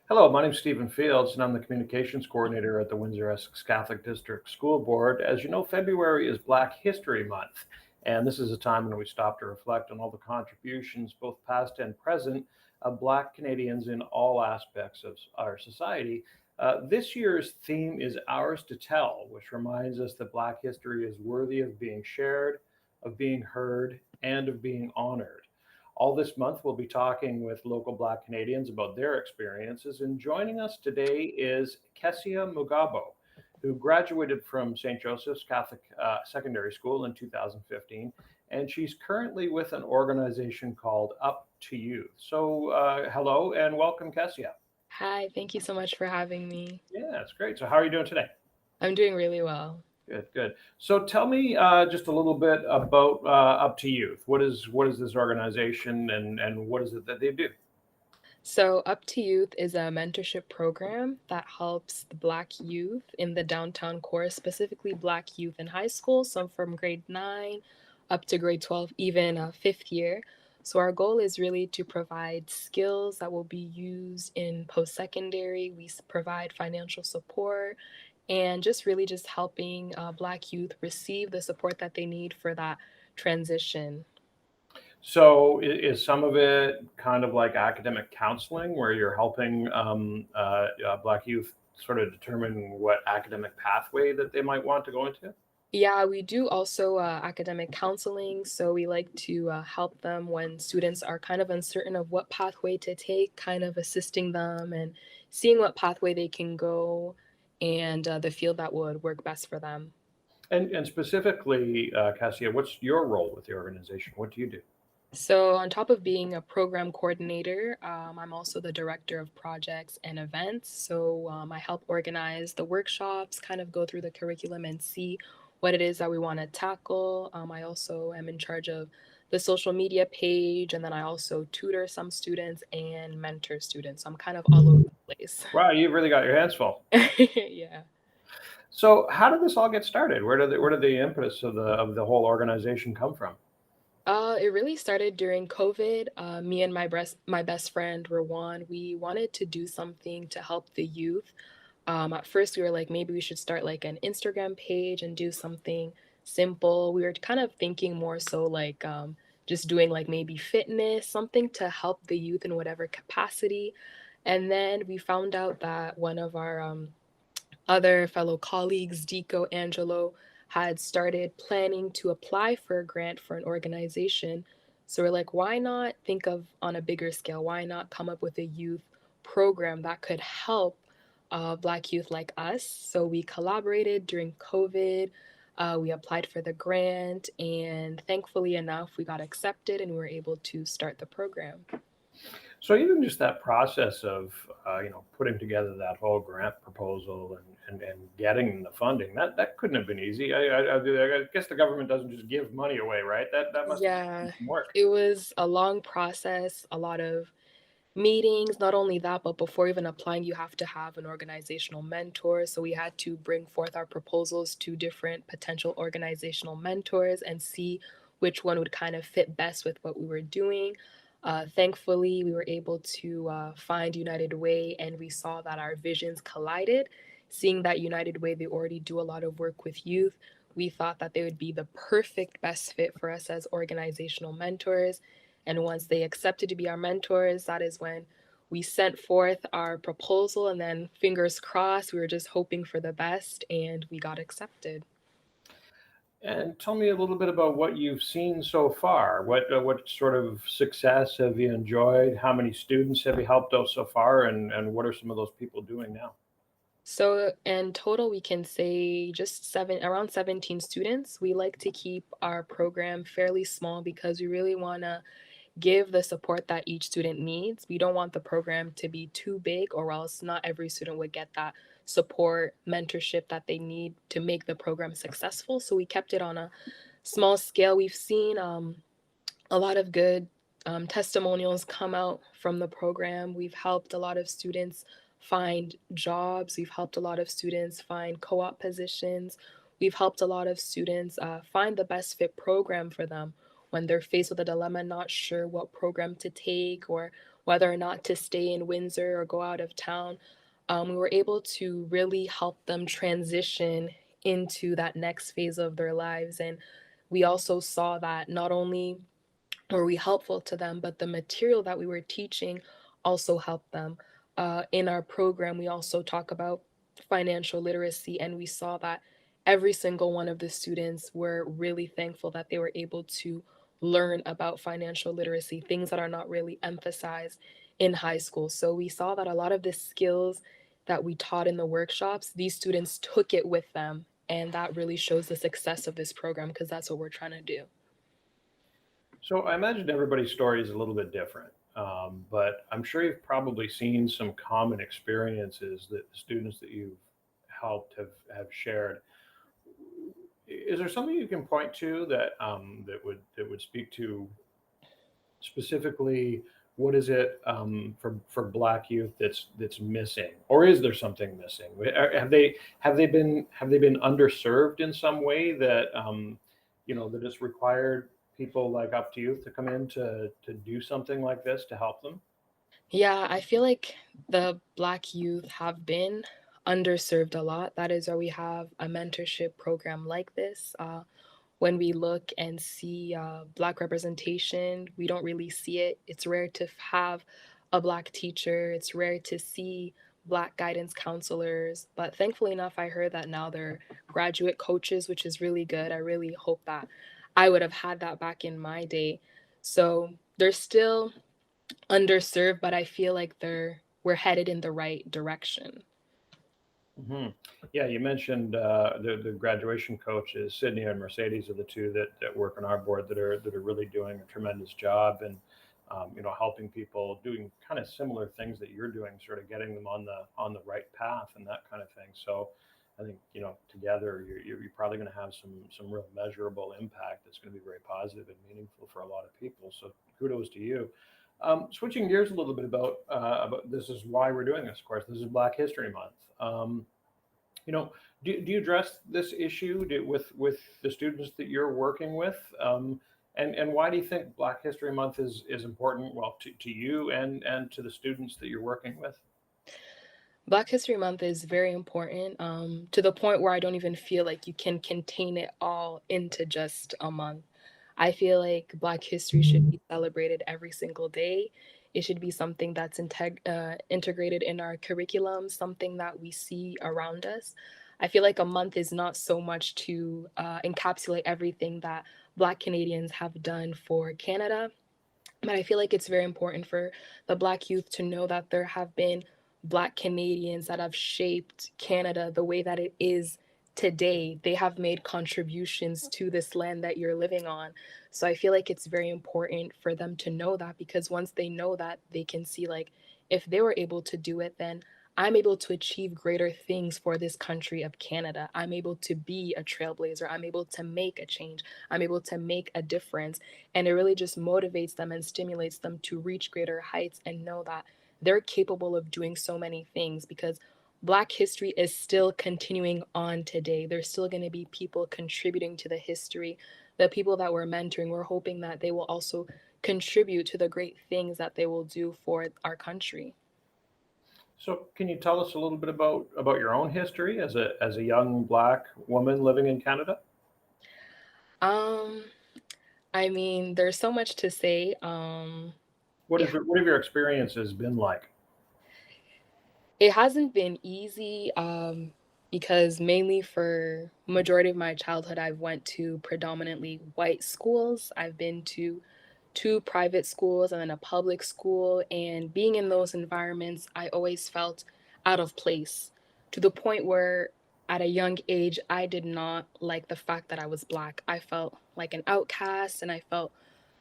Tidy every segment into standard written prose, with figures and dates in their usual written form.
Hello, my name is Stephen Fields, and I'm the communications coordinator at the Windsor Essex Catholic District School Board. As you know, February is Black History Month, and this is a time when we stop to reflect on all the contributions, both past and present, of Black Canadians in all aspects of our society. This year's theme is Ours to Tell, which reminds us that Black history is worthy of being shared, of being heard, and of being honored. All this month, we'll be talking with local Black Canadians about their experiences. And joining us today is Quessia Mugabo, who graduated from St. Joseph's Catholic Secondary School in 2015. And she's currently with an organization called Up to Youth. So, hello and welcome, Kessia. Hi, thank you so much for having me. Yeah, that's great. So, how are you doing today? I'm doing really well. Good, good. So, tell me just a little bit about Up to Youth. What is this organization, and what is it that they do? So, Up to Youth is a mentorship program that helps the Black youth in the downtown core, specifically Black youth in high school, some from grade 9 up to grade 12, even fifth year. So, our goal is really to provide skills that will be used in post secondary. Provide financial support and just really just helping Black youth receive the support that they need for that transition. So is some of it kind of like academic counseling, where you're helping Black youth sort of determine what academic pathway that they might want to go into? Yeah, we do also academic counseling. So we like to help them when students are kind of uncertain of what pathway to take, kind of assisting them and seeing what pathway they can go and the field that would work best for them. And specifically, Cassia, what's your role with the organization? What do you do? So, on top of being a program coordinator, I'm also the director of projects and events. So, I help organize the workshops, kind of go through the curriculum and see what it is that we want to tackle. I also am in charge of the social media page, and then I also tutor some students and mentor students. So, I'm kind of all over the place. Wow, you've really got your hands full. Yeah. So how did this all get started? Where did the impetus of the whole organization come from? It really started during COVID. Me and my best friend Rowan, we wanted to do something to help the youth. At first, we were like, maybe we should start like an Instagram page and do something simple. We were kind of thinking more so like just doing like maybe fitness, something to help the youth in whatever capacity. And then we found out that one of our other fellow colleagues, Dico Angelo, had started planning to apply for a grant for an organization. So we're like, why not think of on a bigger scale? Why not come up with a youth program that could help Black youth like us? So we collaborated during COVID. We applied for the grant, and thankfully enough, we got accepted and we were able to start the program. So even just that process of putting together that whole grant proposal and getting the funding, that couldn't have been easy. I guess the government doesn't just give money away, right? That must have taken Yeah, some work. it was a long process, a lot of meetings. Not only that, but before even applying, you have to have an organizational mentor. So we had to bring forth our proposals to different potential organizational mentors and see which one would kind of fit best with what we were doing. Thankfully, we were able to find United Way, and we saw that our visions collided. Seeing that United Way, they already do a lot of work with youth, we thought that they would be the perfect best fit for us as organizational mentors. And once they accepted to be our mentors, that is when we sent forth our proposal. And then, fingers crossed, we were just hoping for the best and we got accepted. And tell me a little bit about what you've seen so far. What sort of success have you enjoyed? How many students have you helped out so far? And what are some of those people doing now? So, in total, we can say just around 17 students. We like to keep our program fairly small because we really want to give the support that each student needs. We don't want the program to be too big, or else not every student would get that support, mentorship that they need to make the program successful. So we kept it on a small scale. We've seen a lot of good testimonials come out from the program. We've helped a lot of students find jobs. We've helped a lot of students find co op positions. We've helped a lot of students find the best fit program for them when they're faced with a dilemma, not sure what program to take or whether or not to stay in Windsor or go out of town. We were able to really help them transition into that next phase of their lives. And we also saw that not only were we helpful to them, but the material that we were teaching also helped them. In our program, we also talk about financial literacy, and we saw that every single one of the students were really thankful that they were able to learn about financial literacy, things that are not really emphasized in high school. So we saw that a lot of the skills that we taught in the workshops, these students took it with them. And that really shows the success of this program because that's what we're trying to do. So I imagine everybody's story is a little bit different, but I'm sure you've probably seen some common experiences that the students that you've helped have shared. Is there something you can point to that that would speak to specifically what is it for Black youth that's missing, or is there something missing? Have they been underserved in some way that that has required people like Up to Youth to come in to do something like this to help them? Yeah, I feel like the Black youth have been underserved a lot. That is why we have a mentorship program like this. When we look and see Black representation, we don't really see it. It's rare to have a Black teacher, it's rare to see Black guidance counselors. But thankfully enough, I heard that now they're graduate coaches, which is really good. I really hope that I would have had that back in my day. So they're still underserved, but I feel like we're headed in the right direction. Hmm. Yeah, you mentioned the graduation coaches. Sydney and Mercedes are the two that work on our board that are really doing a tremendous job and helping people doing kind of similar things that you're doing, sort of getting them on the right path and that kind of thing. So I think together you're probably going to have some real measurable impact that's going to be very positive and meaningful for a lot of people. So kudos to you. Switching gears a little bit about this is why we're doing this. Of course, this is Black History Month. You know, do you address this issue with the students that you're working with? And why do you think Black History Month is important? Well, to you and to the students that you're working with. Black History Month is very important, to the point where I don't even feel like you can contain it all into just a month. I feel like Black history should be celebrated every single day. It should be something that's integrated in our curriculum, something that we see around us. I feel like a month is not so much to encapsulate everything that Black Canadians have done for Canada, but I feel like it's very important for the Black youth to know that there have been Black Canadians that have shaped Canada the way that it is today. They have made contributions to this land that you're living on. So I feel like it's very important for them to know that, because once they know that, they can see, like, if they were able to do it, then I'm able to achieve greater things for this country of Canada. I'm able to be a trailblazer. I'm able to make a change. I'm able to make a difference. And it really just motivates them and stimulates them to reach greater heights and know that they're capable of doing so many things, because Black history is still continuing on today. There's still going to be people contributing to the history. The people that we're mentoring, we're hoping that they will also contribute to the great things that they will do for our country. So can you tell us a little bit about your own history as a young Black woman living in Canada? Um, I mean, there's so much to say. What have your experiences been like? It hasn't been easy, because mainly for majority of my childhood, I've went to predominantly white schools. I've been to 2 private schools and then a public school, and being in those environments, I always felt out of place, to the point where at a young age, I did not like the fact that I was Black. I felt like an outcast, and I felt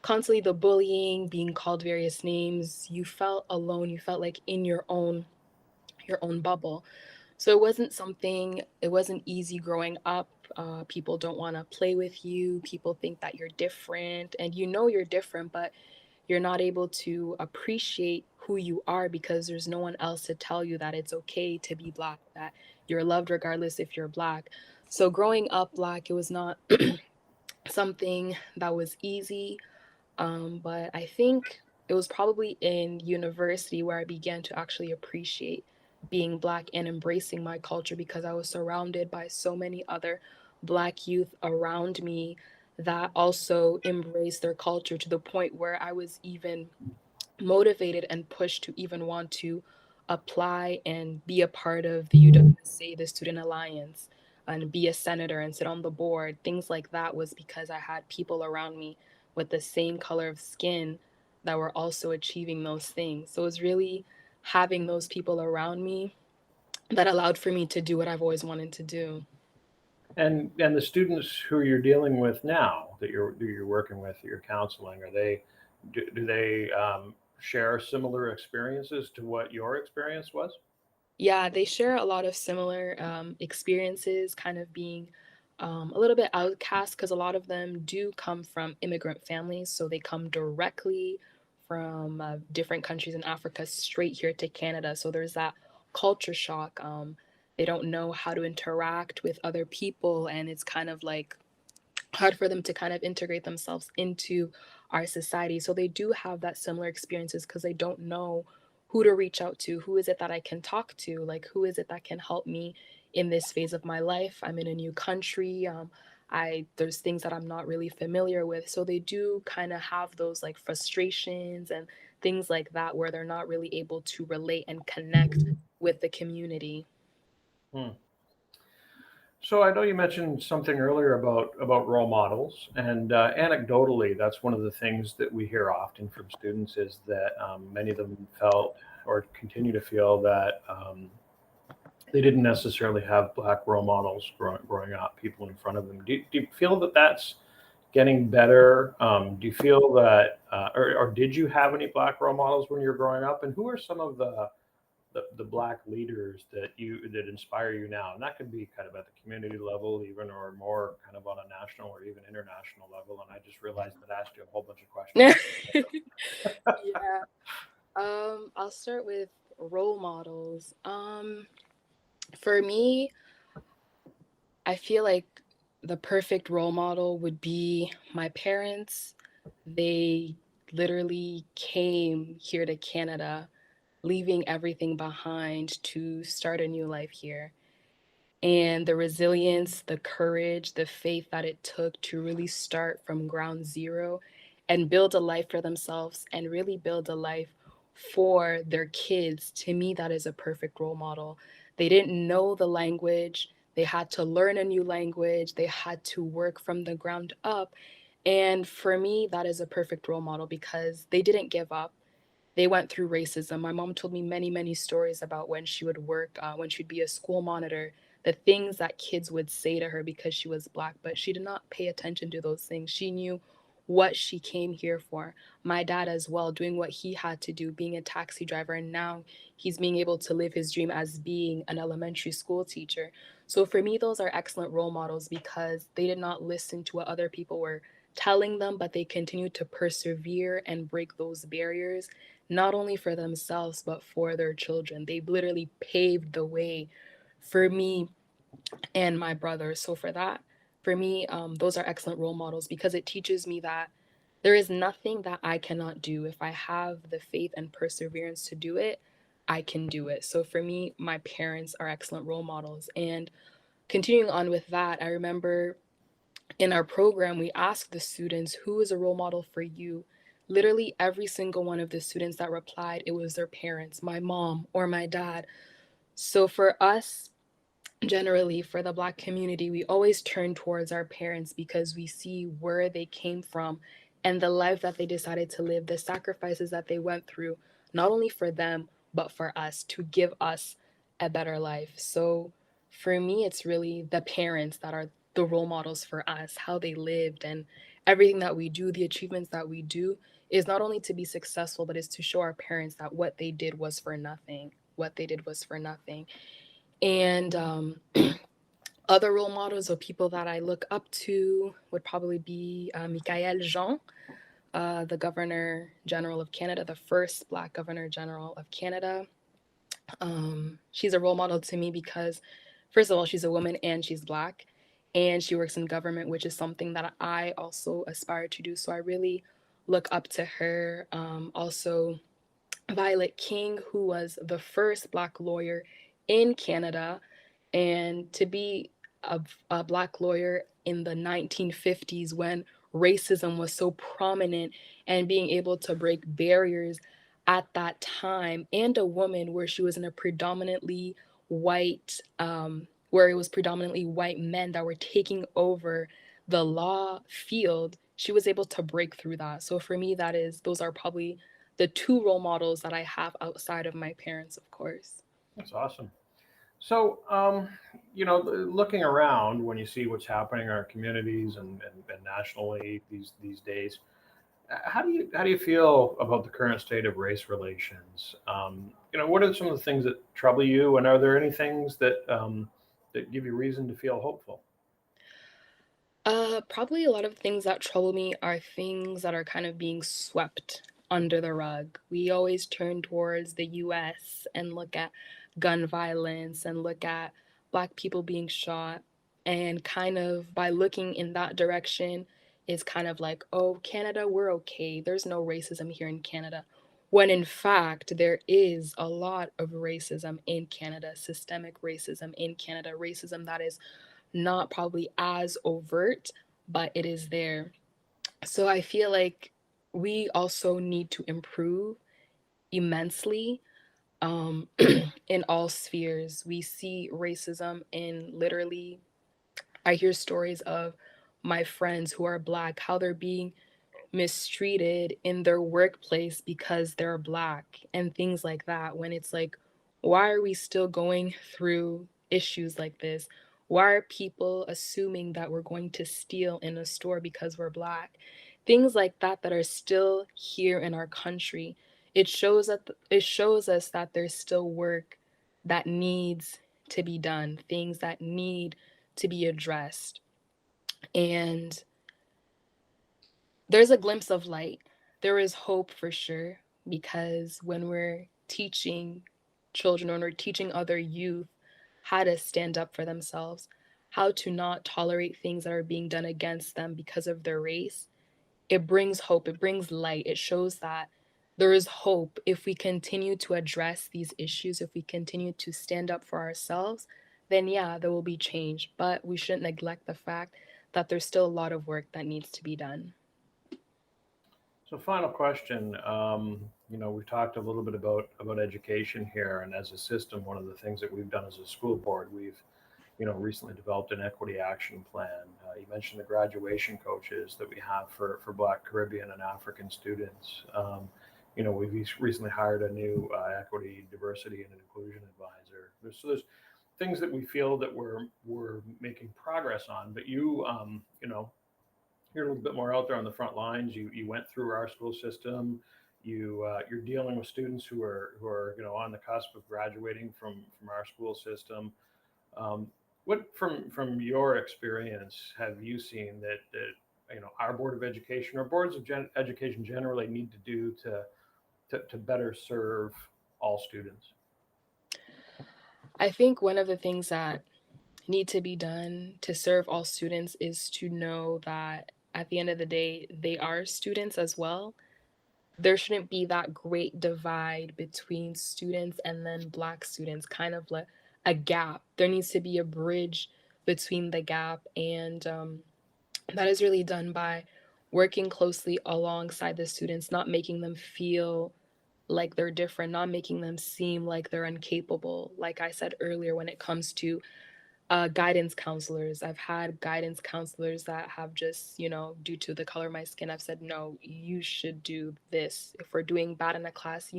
constantly the bullying, being called various names. You felt alone, you felt like in your own bubble. So it wasn't easy growing up. People don't want to play with you. People think that you're different, and you know you're different, but you're not able to appreciate who you are because there's no one else to tell you that it's okay to be Black, that you're loved regardless if you're Black. So growing up Black, it was not something that was easy. But I think it was probably in university where I began to actually appreciate being Black and embracing my culture because I was surrounded by so many other Black youth around me that also embraced their culture to the point where I was even motivated and pushed to even want to apply and be a part of the UWSA, the Student Alliance, and be a senator and sit on the board. Things like that was because I had people around me with the same color of skin that were also achieving those things. So it was really having those people around me that allowed for me to do what I've always wanted to do. And the students who you're dealing with now that you're working with, that you're counseling, are they do they share similar experiences to what your experience was? Yeah, they share a lot of similar experiences, kind of being a little bit outcast because a lot of them do come from immigrant families. So they come directly from different countries in Africa straight here to Canada. So there's that culture shock. They don't know how to interact with other people, and it's kind of like hard for them to kind of integrate themselves into our society. So they do have that similar experiences because they don't know who to reach out to. Who is it that I can talk to? Like, who is it that can help me in this phase of my life? I'm in a new country. I there's things that I'm not really familiar with. So they do kind of have those like frustrations and things like that where they're not really able to relate and connect with the community. Hmm. So I know you mentioned something earlier about role models, and anecdotally, that's one of the things that we hear often from students is that many of them felt or continue to feel that they didn't necessarily have black role models growing up, people in front of them. Do you feel that that's getting better? Do you feel that, or did you have any black role models when you were growing up? And who are some of the black leaders that inspire you now? And that could be kind of at the community level, even, or more kind of on a national or even international level. And I just realized that I asked you a whole bunch of questions. Yeah. I'll start with role models. For me, I feel like the perfect role model would be my parents. They literally came here to Canada, leaving everything behind to start a new life here. And the resilience, the courage, the faith that it took to really start from ground zero and build a life for themselves and really build a life for their kids. To me, that is a perfect role model. They didn't know the language, they had to learn a new language, they had to work from the ground up. And for me, that is a perfect role model because they didn't give up. They went through racism. My mom told me many, many stories about when she would work, when she'd be a school monitor, the things that kids would say to her because she was Black, but she did not pay attention to those things. She knew what she came here for. My dad, as well, doing what he had to do, being a taxi driver, and now he's being able to live his dream as being an elementary school teacher. So for me, those are excellent role models because they did not listen to what other people were telling them, but they continued to persevere and break those barriers not only for themselves but for their children. They literally paved the way for me and my brother. So for that, for me, those are excellent role models because it teaches me that there is nothing that I cannot do. If I have the faith and perseverance to do it, I can do it. So for me, my parents are excellent role models. And continuing on with that, I remember in our program, we asked the students, who is a role model for you? Literally every single one of the students that replied, it was their parents, my mom or my dad. So for us, generally for the Black community, we always turn towards our parents because we see where they came from and the life that they decided to live, the sacrifices that they went through, not only for them, but for us to give us a better life. So for me, it's really the parents that are the role models for us, how they lived, and everything that we do, the achievements that we do is not only to be successful, but is to show our parents that what they did was for nothing. What they did was for nothing. And other role models or people that I look up to would probably be Michael Jean, the Governor General of Canada, the first Black Governor General of Canada. She's a role model to me because, first of all, she's a woman and she's Black, and she works in government, which is something that I also aspire to do. So I really look up to her. Also, Violet King, who was the first Black lawyer in Canada, and to be a Black lawyer in the 1950s when racism was so prominent and being able to break barriers at that time, and a woman where she was in a predominantly where it was predominantly white men that were taking over the law field, she was able to break through that. So for me, those are probably the two role models that I have outside of my parents, of course. That's awesome. So, looking around when you see what's happening in our communities and nationally these days, how do you feel about the current state of race relations? What are some of the things that trouble you, and are there any things that give you reason to feel hopeful? Probably a lot of things that trouble me are things that are kind of being swept under the rug. We always turn towards the US and look at gun violence and look at Black people being shot. And kind of by looking in that direction, is kind of like, oh, Canada, we're okay. There's no racism here in Canada. When in fact, there is a lot of racism in Canada, systemic racism in Canada, racism that is not probably as overt, but it is there. So I feel like we also need to improve immensely in all spheres. We see racism in literally, I hear stories of my friends who are Black, how they're being mistreated in their workplace because they're Black and things like that. When it's like, why are we still going through issues like this? Why are people assuming that we're going to steal in a store because we're Black? Things like that that are still here in our country. It shows us that there's still work that needs to be done, things that need to be addressed. And there's a glimpse of light. There is hope for sure, because when we're teaching children, when we're teaching other youth how to stand up for themselves, how to not tolerate things that are being done against them because of their race, it brings hope, it brings light. It shows that there is hope if we continue to address these issues, if we continue to stand up for ourselves, then yeah, there will be change. But we shouldn't neglect the fact that there's still a lot of work that needs to be done. So, final question. We've talked a little bit about education here, and as a system, one of the things that we've done as a school board, we've recently developed an equity action plan. You mentioned the graduation coaches that we have for Black, Caribbean, and African students. We've recently hired a new equity, diversity, and inclusion advisor. So there's things that we feel that we're making progress on. But you're a little bit more out there on the front lines. You went through our school system. You're dealing with students who are on the cusp of graduating from our school system. Um, what from your experience have you seen that our board of education or boards of education generally need to do to better serve all students? I think one of the things that need to be done to serve all students is to know that at the end of the day, they are students as well. There shouldn't be that great divide between students and then Black students, kind of like a gap. There needs to be a bridge between the gap, and that is really done by working closely alongside the students, not making them feel like they're different, not making them seem like they're incapable. Like I said earlier, when it comes to guidance counselors. I've had guidance counselors that have just, due to the color of my skin, I've said, no, you should do this. If we're doing bad in a class,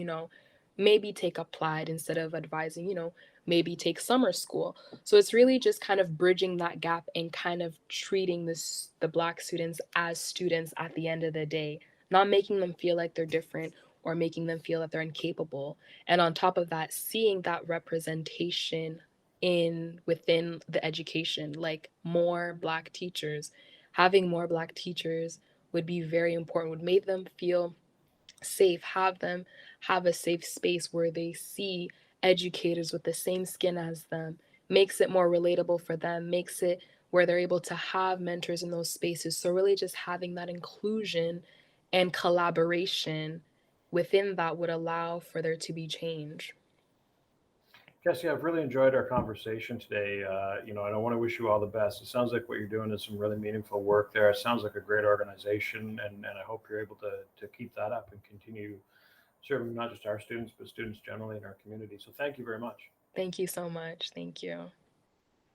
maybe take applied instead of advising, maybe take summer school. So it's really just kind of bridging that gap and kind of treating the Black students as students at the end of the day, not making them feel like they're different or making them feel that they're incapable. And on top of that, seeing that representation in within the education, like more Black teachers, having more Black teachers would be very important, would make them feel safe, have them have a safe space where they see educators with the same skin as them, makes it more relatable for them, makes it where they're able to have mentors in those spaces. So really just having that inclusion and collaboration within that would allow for there to be change. Jesse, I've really enjoyed our conversation today. And I want to wish you all the best. It sounds like what you're doing is some really meaningful work there. It sounds like a great organization, and I hope you're able to keep that up and continue serving not just our students, but students generally in our community. So thank you very much. Thank you so much. Thank you.